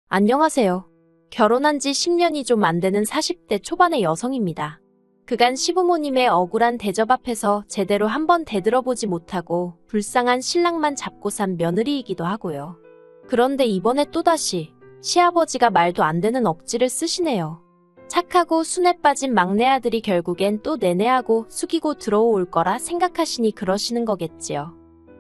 안녕하세요. 결혼한 지 10년이 좀 안 되는 40대 초반의 여성입니다. 그간 시부모님의 억울한 대접 앞에서 제대로 한번 대들어보지 못하고 불쌍한 신랑만 잡고 산 며느리이기도 하고요. 그런데 이번에 또다시 시아버지가 말도 안 되는 억지를 쓰시네요. 착하고 순에 빠진 막내 아들이 결국엔 또 내내하고 숙이고 들어올 거라 생각하시니 그러시는 거겠지요.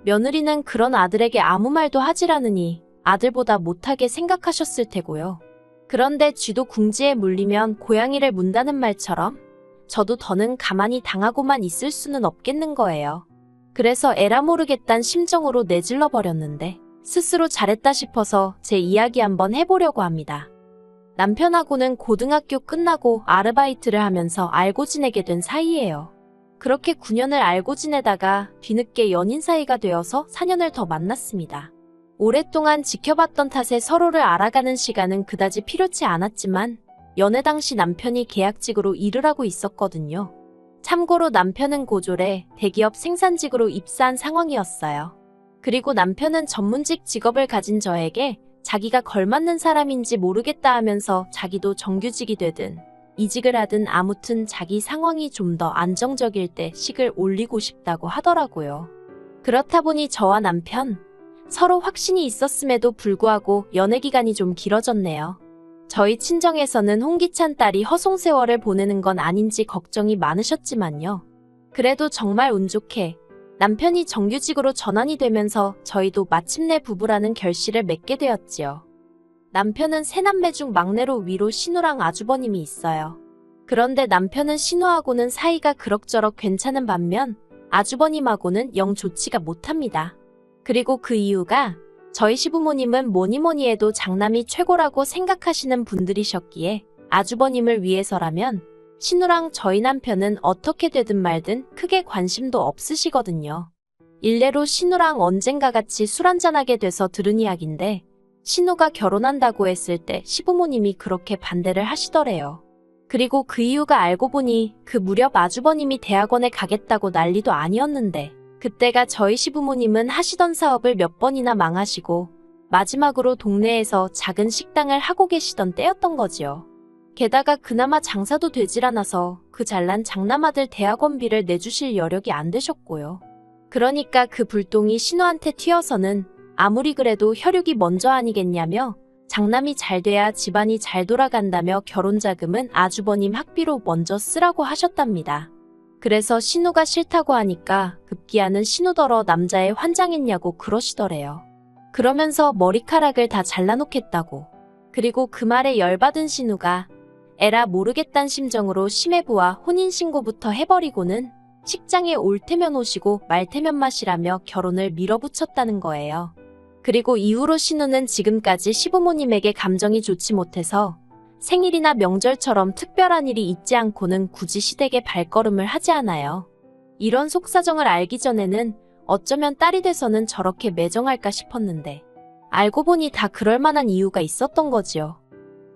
며느리는 그런 아들에게 아무 말도 하질 않으니 아들보다 못하게 생각하셨을 테고요. 그런데 쥐도 궁지에 물리면 고양이를 문다는 말처럼 저도 더는 가만히 당하고만 있을 수는 없겠는 거예요. 그래서 에라 모르겠단 심정으로 내질러 버렸는데 스스로 잘했다 싶어서 제 이야기 한번 해보려고 합니다. 남편하고는 고등학교 끝나고 아르바이트를 하면서 알고 지내게 된 사이예요. 그렇게 9년을 알고 지내다가 뒤늦게 연인 사이가 되어서 4년을 더 만났습니다. 오랫동안 지켜봤던 탓에 서로를 알아가는 시간은 그다지 필요치 않았지만 연애 당시 남편이 계약직으로 일을 하고 있었거든요. 참고로 남편은 고졸에 대기업 생산직으로 입사한 상황이었어요. 그리고 남편은 전문직 직업을 가진 저에게 자기가 걸맞는 사람인지 모르겠다 하면서 자기도 정규직이 되든 이직을 하든 아무튼 자기 상황이 좀 더 안정적일 때 식을 올리고 싶다고 하더라고요. 그렇다 보니 저와 남편 서로 확신이 있었음에도 불구하고 연애 기간이 좀 길어졌네요. 저희 친정에서는 홍기찬 딸이 허송세월을 보내는 건 아닌지 걱정이 많으셨지만요. 그래도 정말 운 좋게 남편이 정규직으로 전환이 되면서 저희도 마침내 부부라는 결실을 맺게 되었지요. 남편은 세 남매 중 막내로 위로 신우랑 아주버님이 있어요. 그런데 남편은 신우하고는 사이가 그럭저럭 괜찮은 반면 아주버님하고는 영 좋지가 못합니다. 그리고 그 이유가 저희 시부모님은 뭐니뭐니 해도 장남이 최고라고 생각하시는 분들이셨기에 아주버님을 위해서라면 신우랑 저희 남편은 어떻게 되든 말든 크게 관심도 없으시거든요. 일례로 신우랑 언젠가 같이 술 한잔하게 돼서 들은 이야기인데 신우가 결혼한다고 했을 때 시부모님이 그렇게 반대를 하시더래요. 그리고 그 이유가 알고 보니 그 무렵 아주버님이 대학원에 가겠다고 난리도 아니었는데 그때가 저희 시부모님은 하시던 사업을 몇 번이나 망하시고 마지막으로 동네에서 작은 식당을 하고 계시던 때였던 거지요. 게다가 그나마 장사도 되질 않아서 그 잘난 장남아들 대학원비를 내주실 여력이 안 되셨고요. 그러니까 그 불똥이 신우한테 튀어서는 아무리 그래도 혈육이 먼저 아니겠냐며 장남이 잘 돼야 집안이 잘 돌아간다며 결혼자금은 아주버님 학비로 먼저 쓰라고 하셨답니다. 그래서 신우가 싫다고 하니까 급기야는 신우더러 남자애 환장했냐고 그러시더래요. 그러면서 머리카락을 다 잘라놓겠다고. 그리고 그 말에 열받은 신우가 에라 모르겠단 심정으로 시매부와 혼인신고부터 해버리고는 식장에 올 테면 오시고 말 테면 마시라며 결혼을 밀어붙였다는 거예요. 그리고 이후로 신우는 지금까지 시부모님에게 감정이 좋지 못해서 생일이나 명절처럼 특별한 일이 있지 않고는 굳이 시댁에 발걸음을 하지 않아요. 이런 속사정을 알기 전에는 어쩌면 딸이 돼서는 저렇게 매정할까 싶었는데 알고 보니 다 그럴 만한 이유가 있었던 거지요.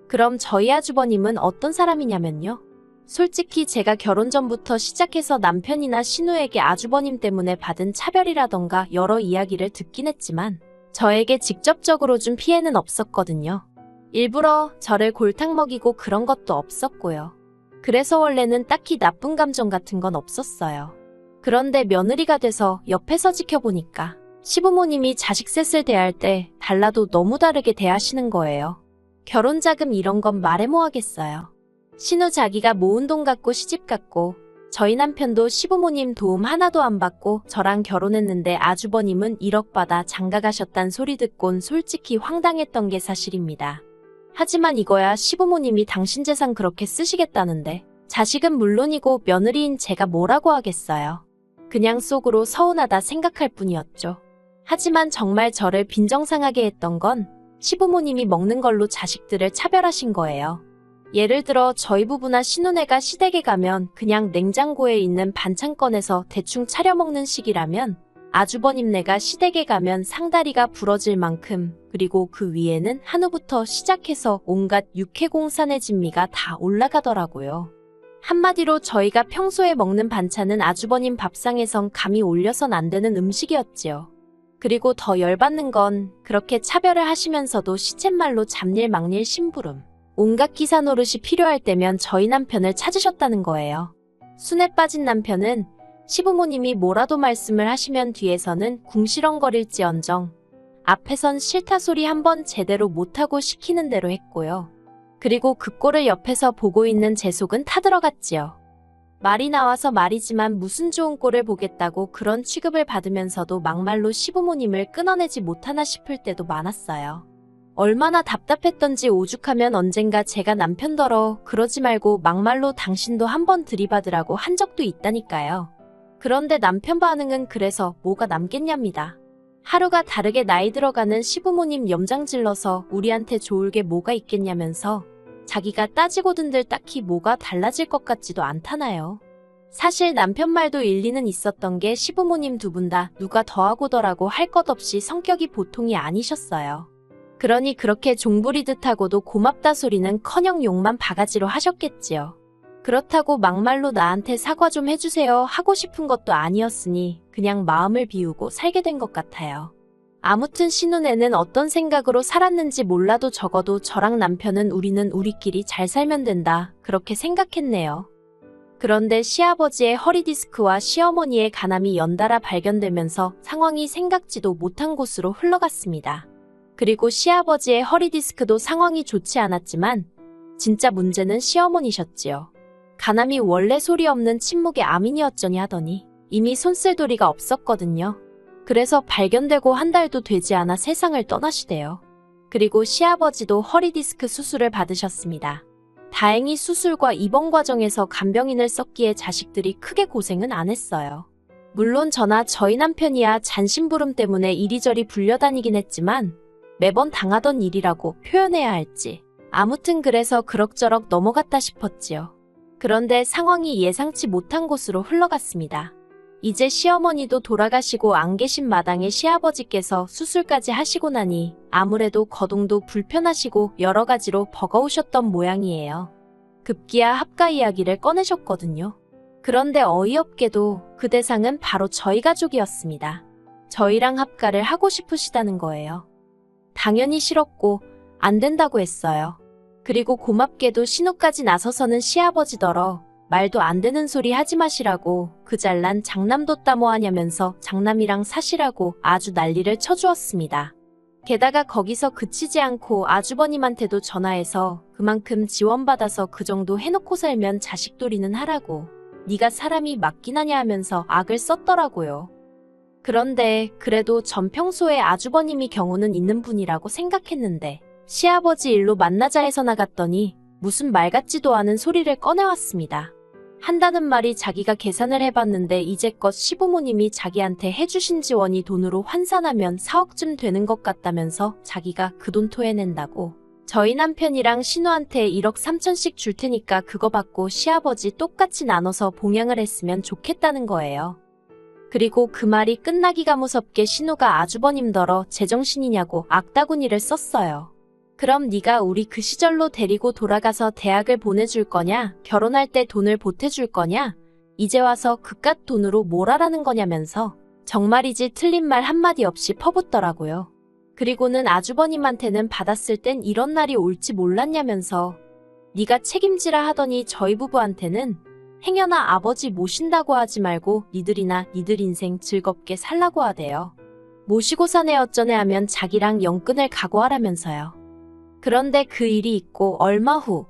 그럼 저희 아주버님은 어떤 사람이냐면요. 솔직히 제가 결혼 전부터 시작해서 남편이나 신우에게 아주버님 때문에 받은 차별이라던가 여러 이야기를 듣긴 했지만 저에게 직접적으로 준 피해는 없었거든요. 일부러 저를 골탕 먹이고 그런 것도 없었고요. 그래서 원래는 딱히 나쁜 감정 같은 건 없었어요. 그런데 며느리가 돼서 옆에서 지켜보니까 시부모님이 자식 셋을 대할 때 달라도 너무 다르게 대하시는 거예요. 결혼자금 이런 건 말해 뭐 하겠어요. 신우 자기가 모은 돈 갖고 시집 갔고 저희 남편도 시부모님 도움 하나도 안 받고 저랑 결혼했는데 아주버님은 1억 받아 장가 가셨단 소리 듣곤 솔직히 황당했던 게 사실입니다. 하지만 이거야 시부모님이 당신 재산 그렇게 쓰시겠다는데 자식은 물론이고 며느리인 제가 뭐라고 하겠어요. 그냥 속으로 서운하다 생각할 뿐이었죠. 하지만 정말 저를 빈정상하게 했던 건 시부모님이 먹는 걸로 자식들을 차별하신 거예요. 예를 들어 저희 부부나 신혼애가 시댁에 가면 그냥 냉장고에 있는 반찬 꺼내서 대충 차려 먹는 식이라면 아주버님네가 시댁에 가면 상다리가 부러질 만큼 그리고 그 위에는 한우부터 시작해서 온갖 육해공산의 진미가 다 올라가더라고요. 한마디로 저희가 평소에 먹는 반찬은 아주버님 밥상에선 감히 올려선 안 되는 음식이었지요. 그리고 더 열받는 건 그렇게 차별을 하시면서도 시쳇말로 잡일 막일 심부름, 온갖 기사 노릇이 필요할 때면 저희 남편을 찾으셨다는 거예요. 순에 빠진 남편은 시부모님이 뭐라도 말씀을 하시면 뒤에서는 궁시렁거릴지언정 앞에선 싫다 소리 한번 제대로 못하고 시키는 대로 했고요. 그리고 그 꼴을 옆에서 보고 있는 제 속은 타들어갔지요. 말이 나와서 말이지만 무슨 좋은 꼴을 보겠다고 그런 취급을 받으면서도 막말로 시부모님을 끊어내지 못하나 싶을 때도 많았어요. 얼마나 답답했던지 오죽하면 언젠가 제가 남편더러 그러지 말고 막말로 당신도 한번 들이받으라고 한 적도 있다니까요. 그런데 남편 반응은 그래서 뭐가 남겠냐입니다. 하루가 다르게 나이 들어가는 시부모님 염장질러서 우리한테 좋을 게 뭐가 있겠냐면서 자기가 따지고든들 딱히 뭐가 달라질 것 같지도 않다나요. 사실 남편 말도 일리는 있었던 게 시부모님 두 분 다 누가 더하고더라고 할 것 없이 성격이 보통이 아니셨어요. 그러니 그렇게 종부리듯 하고도 고맙다 소리는커녕 욕만 바가지로 하셨겠지요. 그렇다고 막말로 나한테 사과 좀 해주세요 하고 싶은 것도 아니었으니 그냥 마음을 비우고 살게 된 것 같아요. 아무튼 신혼에는 어떤 생각으로 살았는지 몰라도 적어도 저랑 남편은 우리는 우리끼리 잘 살면 된다 그렇게 생각했네요. 그런데 시아버지의 허리디스크와 시어머니의 간암이 연달아 발견되면서 상황이 생각지도 못한 곳으로 흘러갔습니다. 그리고 시아버지의 허리디스크도 상황이 좋지 않았지만 진짜 문제는 시어머니셨지요. 간암이 원래 소리 없는 침묵의 암이었더니 하더니 이미 손쓸 도리가 없었거든요. 그래서 발견되고 한 달도 되지 않아 세상을 떠나시대요. 그리고 시아버지도 허리디스크 수술을 받으셨습니다. 다행히 수술과 입원 과정에서 간병인을 썼기에 자식들이 크게 고생은 안 했어요. 물론 저나 저희 남편이야 잔심부름 때문에 이리저리 불려다니긴 했지만 매번 당하던 일이라고 표현해야 할지 아무튼 그래서 그럭저럭 넘어갔다 싶었지요. 그런데 상황이 예상치 못한 곳으로 흘러갔습니다. 이제 시어머니도 돌아가시고 안 계신 마당에 시아버지께서 수술까지 하시고 나니 아무래도 거동도 불편하시고 여러 가지로 버거우셨던 모양이에요. 급기야 합가 이야기를 꺼내셨거든요. 그런데 어이없게도 그 대상은 바로 저희 가족이었습니다. 저희랑 합가를 하고 싶으시다는 거예요. 당연히 싫었고 안 된다고 했어요. 그리고 고맙게도 신우까지 나서서는 시아버지더러 말도 안 되는 소리 하지 마시라고 그 잘난 장남도 따모하냐면서 장남이랑 사시라고 아주 난리를 쳐주었습니다. 게다가 거기서 그치지 않고 아주버님한테도 전화해서 그만큼 지원받아서 그 정도 해놓고 살면 자식돌이는 하라고 네가 사람이 맞긴 하냐 하면서 악을 썼더라고요. 그런데 그래도 전 평소에 아주버님이 경우는 있는 분이라고 생각했는데 시아버지 일로 만나자 해서 나갔더니 무슨 말 같지도 않은 소리를 꺼내왔습니다. 한다는 말이 자기가 계산을 해봤는데 이제껏 시부모님이 자기한테 해주신 지원이 돈으로 환산하면 4억쯤 되는 것 같다면서 자기가 그 돈 토해낸다고. 저희 남편이랑 신우한테 1억 3천씩 줄 테니까 그거 받고 시아버지 똑같이 나눠서 봉양을 했으면 좋겠다는 거예요. 그리고 그 말이 끝나기가 무섭게 신우가 아주버님더러 제정신이냐고 악다구니를 썼어요. 그럼 네가 우리 그 시절로 데리고 돌아가서 대학을 보내줄 거냐? 결혼할 때 돈을 보태줄 거냐? 이제 와서 그깟 돈으로 뭘 하라는 거냐면서 정말이지 틀린 말 한마디 없이 퍼붓더라고요. 그리고는 아주버님한테는 받았을 땐 이런 날이 올지 몰랐냐면서 네가 책임지라 하더니 저희 부부한테는 행여나 아버지 모신다고 하지 말고 니들이나 니들 인생 즐겁게 살라고 하대요. 모시고 사내 어쩌네 하면 자기랑 영끈을 각오하라면서요. 그런데 그 일이 있고 얼마 후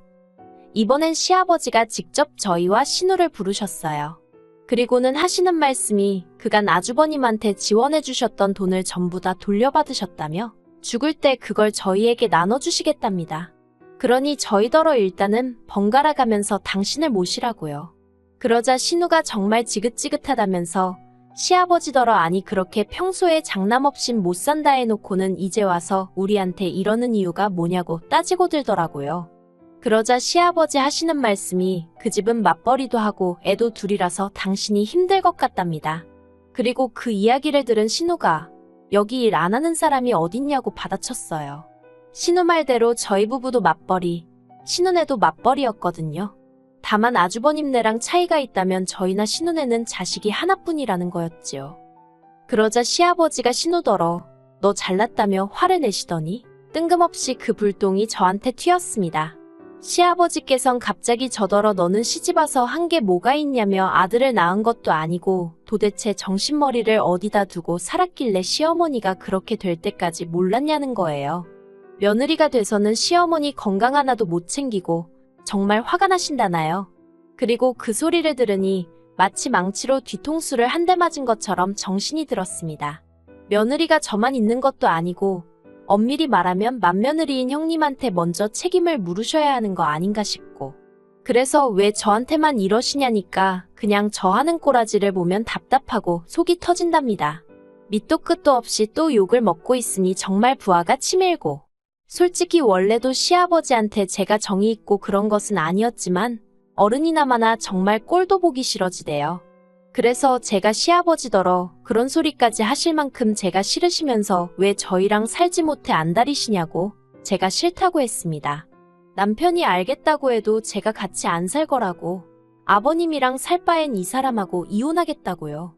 이번엔 시아버지가 직접 저희와 신우를 부르셨어요. 그리고는 하시는 말씀이 그간 아주버님한테 지원해 주셨던 돈을 전부 다 돌려받으셨다며 죽을 때 그걸 저희에게 나눠주시겠답니다. 그러니 저희더러 일단은 번갈아 가면서 당신을 모시라고요. 그러자 신우가 정말 지긋지긋하다면서 시아버지더러 아니 그렇게 평소에 장남 없인 못 산다 해놓고는 이제 와서 우리한테 이러는 이유가 뭐냐고 따지고 들더라고요. 그러자 시아버지 하시는 말씀이 그 집은 맞벌이도 하고 애도 둘이라서 당신이 힘들 것 같답니다. 그리고 그 이야기를 들은 신우가 여기 일 안 하는 사람이 어딨냐고 받아쳤어요. 신우 말대로 저희 부부도 맞벌이, 신우네도 맞벌이였거든요. 다만 아주버님네랑 차이가 있다면 저희나 신우네는 자식이 하나뿐이라는 거였지요. 그러자 시아버지가 신우더러 너 잘났다며 화를 내시더니 뜬금없이 그 불똥이 저한테 튀었습니다. 시아버지께선 갑자기 저더러 너는 시집와서 한 게 뭐가 있냐며 아들을 낳은 것도 아니고 도대체 정신머리를 어디다 두고 살았길래 시어머니가 그렇게 될 때까지 몰랐냐는 거예요. 며느리가 돼서는 시어머니 건강 하나도 못 챙기고 정말 화가 나신다나요. 그리고 그 소리를 들으니 마치 망치로 뒤통수를 한 대 맞은 것처럼 정신이 들었습니다. 며느리가 저만 있는 것도 아니고 엄밀히 말하면 맏며느리인 형님한테 먼저 책임을 물으셔야 하는 거 아닌가 싶고 그래서 왜 저한테만 이러시냐니까 그냥 저 하는 꼬라지를 보면 답답하고 속이 터진답니다. 밑도 끝도 없이 또 욕을 먹고 있으니 정말 부하가 치밀고 솔직히 원래도 시아버지한테 제가 정이 있고 그런 것은 아니었지만 어른이나마나 정말 꼴도 보기 싫어지대요. 그래서 제가 시아버지더러 그런 소리까지 하실 만큼 제가 싫으시면서 왜 저희랑 살지 못해 안달이시냐고 제가 싫다고 했습니다. 남편이 알겠다고 해도 제가 같이 안 살 거라고 아버님이랑 살 바엔 이 사람하고 이혼하겠다고요.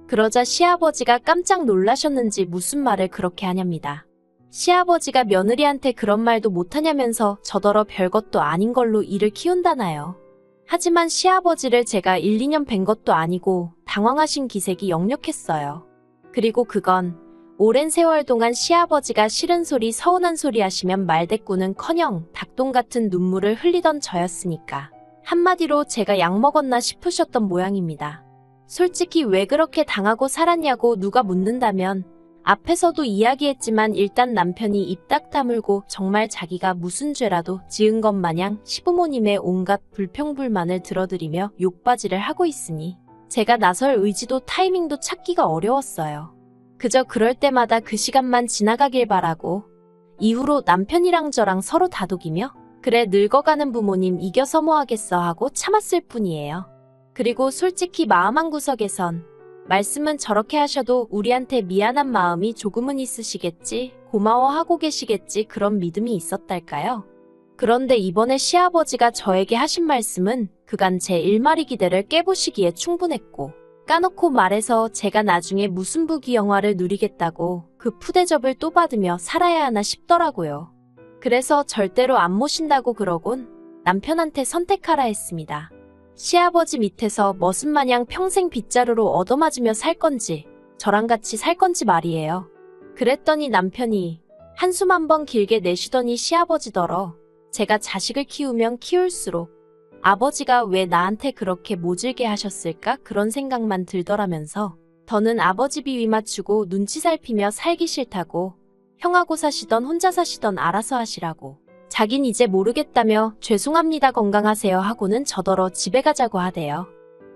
그러자 시아버지가 깜짝 놀라셨는지 무슨 말을 그렇게 하냐입니다. 시아버지가 며느리한테 그런 말도 못하냐면서 저더러 별것도 아닌 걸로 일을 키운다나요. 하지만 시아버지를 제가 1, 2년 뵌 것도 아니고 당황하신 기색이 역력했어요. 그리고 그건 오랜 세월 동안 시아버지가 싫은 소리 서운한 소리 하시면 말대꾸는커녕 닭똥 같은 눈물을 흘리던 저였으니까 한마디로 제가 약 먹었나 싶으셨던 모양입니다. 솔직히 왜 그렇게 당하고 살았냐고 누가 묻는다면 앞에서도 이야기했지만 일단 남편이 입 딱 다물고 정말 자기가 무슨 죄라도 지은 것 마냥 시부모님의 온갖 불평불만을 들어드리며 욕바지를 하고 있으니 제가 나설 의지도 타이밍도 찾기가 어려웠어요. 그저 그럴 때마다 그 시간만 지나가길 바라고 이후로 남편이랑 저랑 서로 다독이며 그래 늙어가는 부모님 이겨서 뭐 하겠어 하고 참았을 뿐이에요. 그리고 솔직히 마음 한구석에선 말씀은 저렇게 하셔도 우리한테 미안한 마음이 조금은 있으시겠지, 고마워하고 계시겠지 그런 믿음이 있었달까요? 그런데 이번에 시아버지가 저에게 하신 말씀은 그간 제 일마리 기대를 깨부시기에 충분했고 까놓고 말해서 제가 나중에 무슨 부귀영화를 누리겠다고 그 푸대접을 또 받으며 살아야 하나 싶더라고요. 그래서 절대로 안 모신다고 그러곤 남편한테 선택하라 했습니다. 시아버지 밑에서 머슴마냥 평생 빗자루로 얻어맞으며 살 건지 저랑 같이 살 건지 말이에요. 그랬더니 남편이 한숨 한번 길게 내쉬더니 시아버지더러 제가 자식을 키우면 키울수록 아버지가 왜 나한테 그렇게 모질게 하셨을까 그런 생각만 들더라면서 더는 아버지 비위 맞추고 눈치 살피며 살기 싫다고 형하고 사시던 혼자 사시던 알아서 하시라고 자긴 이제 모르겠다며 죄송합니다 건강하세요 하고는 저더러 집에 가자고 하대요.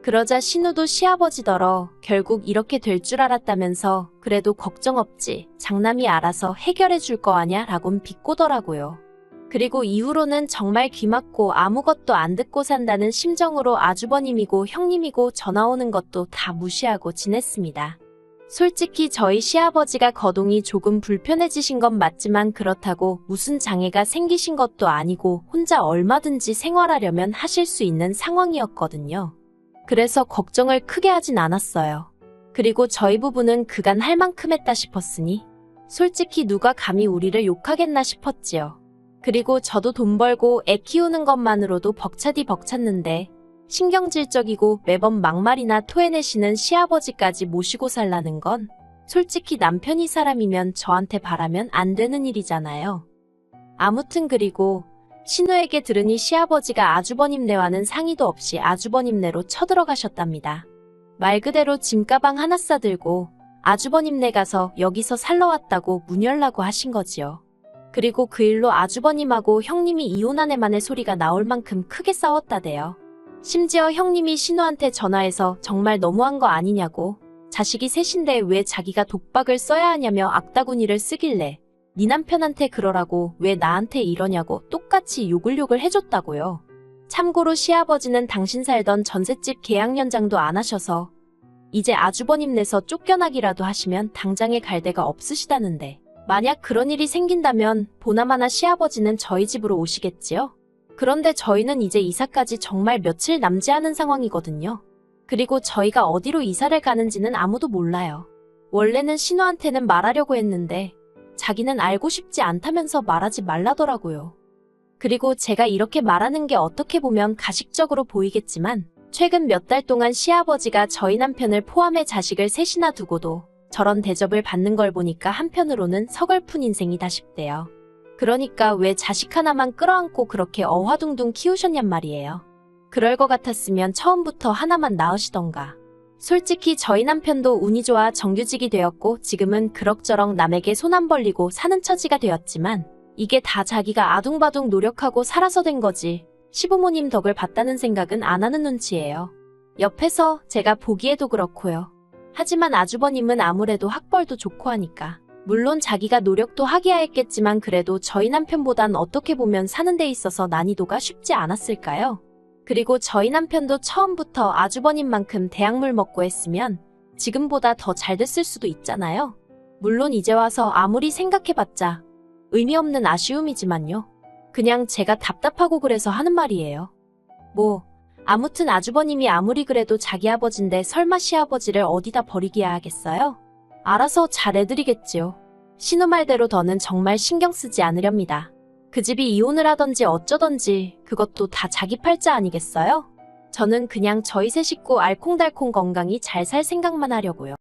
그러자 신우도 시아버지더러 결국 이렇게 될 줄 알았다면서 그래도 걱정 없지 장남이 알아서 해결해 줄 거 아냐 라곤 비꼬더라고요. 그리고 이후로는 정말 귀 막고 아무것도 안 듣고 산다는 심정으로 아주버님이고 형님이고 전화 오는 것도 다 무시하고 지냈습니다. 솔직히 저희 시아버지가 거동이 조금 불편해지신 건 맞지만 그렇다고 무슨 장애가 생기신 것도 아니고 혼자 얼마든지 생활하려면 하실 수 있는 상황이었거든요. 그래서 걱정을 크게 하진 않았어요. 그리고 저희 부부는 그간 할 만큼 했다 싶었으니 솔직히 누가 감히 우리를 욕하겠나 싶었지요. 그리고 저도 돈 벌고 애 키우는 것만으로도 벅차디 벅찼는데 신경질적이고 매번 막말이나 토해내시는 시아버지까지 모시고 살라는 건 솔직히 남편이 사람이면 저한테 바라면 안 되는 일이잖아요. 아무튼 그리고 신우에게 들으니 시아버지가 아주버님네와는 상의도 없이 아주버님네로 쳐들어가셨답니다. 말 그대로 짐가방 하나 싸들고 아주버님네 가서 여기서 살러 왔다고 문 열라고 하신 거지요. 그리고 그 일로 아주버님하고 형님이 이혼한 애만의 소리가 나올 만큼 크게 싸웠다대요. 심지어 형님이 신우한테 전화해서 정말 너무한 거 아니냐고 자식이 셋인데 왜 자기가 독박을 써야 하냐며 악다구니를 쓰길래 네 남편한테 그러라고 왜 나한테 이러냐고 똑같이 욕을 해줬다고요. 참고로 시아버지는 당신 살던 전셋집 계약 연장도 안 하셔서 이제 아주버님네서 쫓겨나기라도 하시면 당장에 갈 데가 없으시다는데 만약 그런 일이 생긴다면 보나마나 시아버지는 저희 집으로 오시겠지요? 그런데 저희는 이제 이사까지 정말 며칠 남지 않은 상황이거든요. 그리고 저희가 어디로 이사를 가는지는 아무도 몰라요. 원래는 신우한테는 말하려고 했는데 자기는 알고 싶지 않다면서 말하지 말라더라고요. 그리고 제가 이렇게 말하는 게 어떻게 보면 가식적으로 보이겠지만 최근 몇 달 동안 시아버지가 저희 남편을 포함해 자식을 셋이나 두고도 저런 대접을 받는 걸 보니까 한편으로는 서글픈 인생이다 싶대요. 그러니까 왜 자식 하나만 끌어안고 그렇게 어화둥둥 키우셨냔 말이에요. 그럴 것 같았으면 처음부터 하나만 낳으시던가. 솔직히 저희 남편도 운이 좋아 정규직이 되었고 지금은 그럭저럭 남에게 손 안 벌리고 사는 처지가 되었지만 이게 다 자기가 아둥바둥 노력하고 살아서 된 거지. 시부모님 덕을 봤다는 생각은 안 하는 눈치예요. 옆에서 제가 보기에도 그렇고요. 하지만 아주버님은 아무래도 학벌도 좋고 하니까. 물론 자기가 노력도 하기야 했겠지만 그래도 저희 남편보단 어떻게 보면 사는 데 있어서 난이도가 쉽지 않았을까요? 그리고 저희 남편도 처음부터 아주버님만큼 대학물 먹고 했으면 지금보다 더 잘 됐을 수도 있잖아요. 물론 이제 와서 아무리 생각해봤자 의미 없는 아쉬움이지만요. 그냥 제가 답답하고 그래서 하는 말이에요. 아무튼 아주버님이 아무리 그래도 자기 아버지인데 설마 시아버지를 어디다 버리기야 하겠어요? 알아서 잘해드리겠지요. 신우 말대로 더는 정말 신경 쓰지 않으렵니다. 그 집이 이혼을 하던지 어쩌던지 그것도 다 자기 팔자 아니겠어요? 저는 그냥 저희 세 식구 알콩달콩 건강히 잘 살 생각만 하려고요.